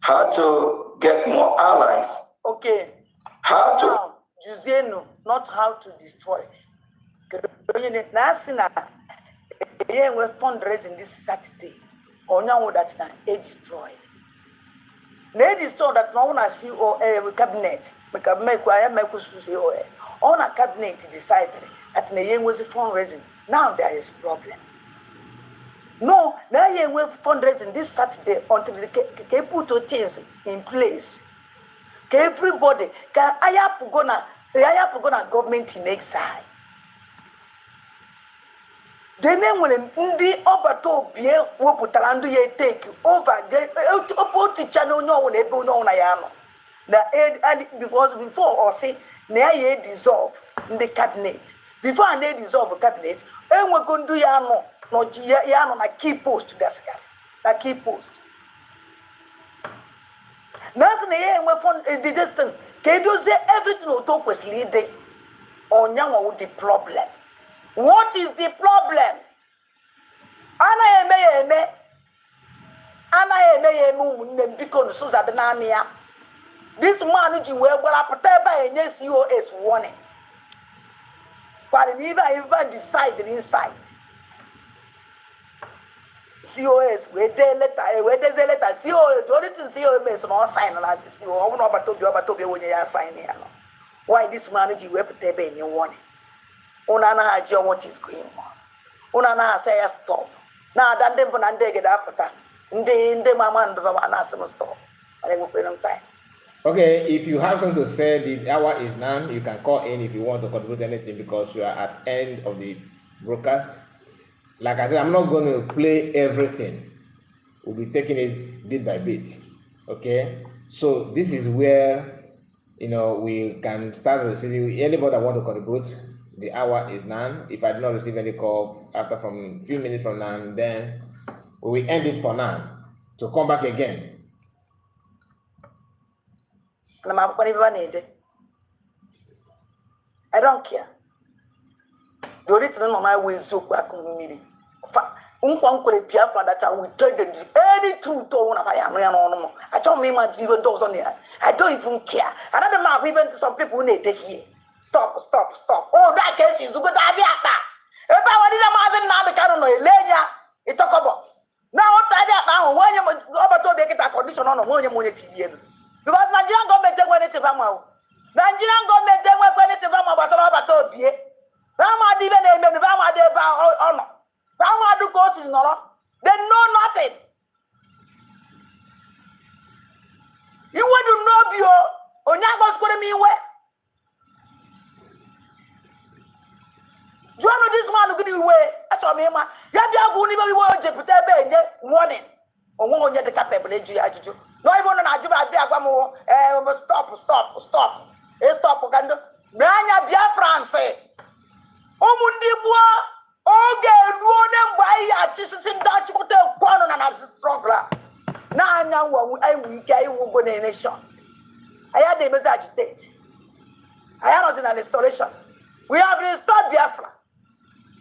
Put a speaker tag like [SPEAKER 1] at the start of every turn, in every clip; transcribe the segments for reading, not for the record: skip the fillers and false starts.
[SPEAKER 1] how to get more allies.
[SPEAKER 2] Okay.
[SPEAKER 1] How to
[SPEAKER 2] now, Juzeno, not how to destroy. We're fundraising this Saturday. Or now that they destroy. They destroy that no one see or cabinet. Make I make us to say on a cabinet decided that the was fundraising. Now there is problem. No, now you will fundraising this Saturday until they put things in place. Everybody can I have to go na government in exile. The name will ndi obato bie wo putalandu ye take over the opoti channel no one ebe no na ya no. Na and before or say na ye dissolve in the cabinet. Before and they dissolve the cabinet, enwe go ndu ya no ya no na key post gas na key post. Nothing here we found the distance. Can you say everything will talk was leading on young with the problem? What is the problem? Ana eme because so that na this man you well prepare by COS warning. But even decide inside. COS, where there's a letter, COS, the only thing COS is not sign as CEO. When you are signing. Why this manager will put in your warning? Unana has what is going on. Unana say stop. Now, then them for and get after. In the mama and the stop. I will pay them time.
[SPEAKER 3] Okay, if you have something to say, the hour is now. You can call in if you want to contribute anything because we are at end of the broadcast. Like I said, I'm not going to play everything. We'll be taking it bit by bit. Okay? So this is where, we can start receiving anybody that want to contribute. The hour is now. If I do not receive any call after from a few minutes from now, then we will end it for now. To come back again.
[SPEAKER 2] I don't care. The only thing on my way is so quick. That I will tell them any truth. I told me my even those on there. I don't even care. Another map, even some people need to hear. Stop. Oh, that case is good. If I were now the canon of Elenia, it talk about. Now, what I when you over to make it a condition on one you money TV. Because Nigerian government they want it to come out. Nigerian government they want it to come out, but about to be. Rama even name the Rama de honor. Rama do courses no. They know nothing. You want to know you. Onyago's going to me where. Do you know this man look at you way? That's what I mean. Yabia won't even want to put a warning. Or won't get the capable to you. No, I want to do stop. Stop, Uganda. Nanya Biafran. Omundi bois, Ogee, Ruonem, why I just in Dutch hotel, one and a struggle. Now, I will go to a nation. I had the message agitate. I was in an installation. We have restored Biafra.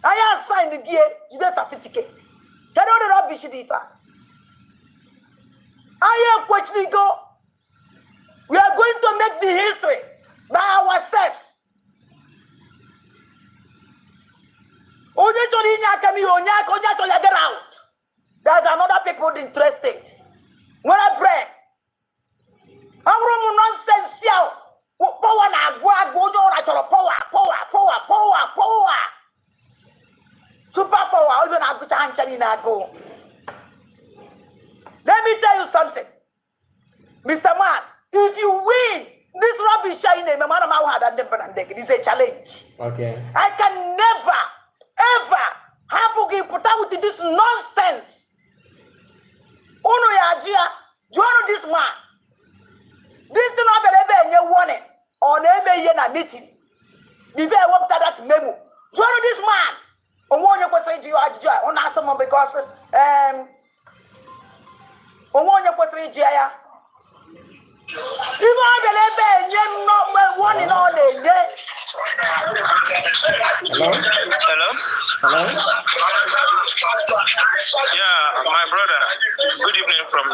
[SPEAKER 2] I have signed the gear, certificate. Can you the rubbish differ? I am questioning go. We are going to make the history by ourselves. Get out. There's another people interested. When I pray, I'm nonsense. Power super power. Even I go to go. Let me tell you something, Mr. Man. If you win this rubbish, it is a challenge.
[SPEAKER 3] Okay.
[SPEAKER 2] I can never. Ever have to put out with this nonsense. Ono ya do you know this man? This is not believe in warning on every meeting. Before I worked that memo. Do you know this man? On one you say to you on ask someone because on one you say to you. Even I believe in warning on the
[SPEAKER 3] Hello?
[SPEAKER 4] Hello?
[SPEAKER 3] Hello?
[SPEAKER 4] Yeah, my brother. Good evening from